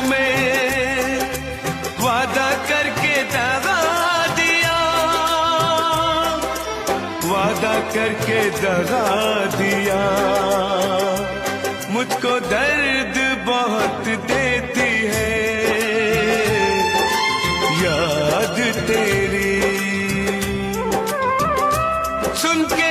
में वादा करके दगा दिया, वादा करके दगा दिया। मुझको दर्द बहुत देती है याद तेरी, सुन के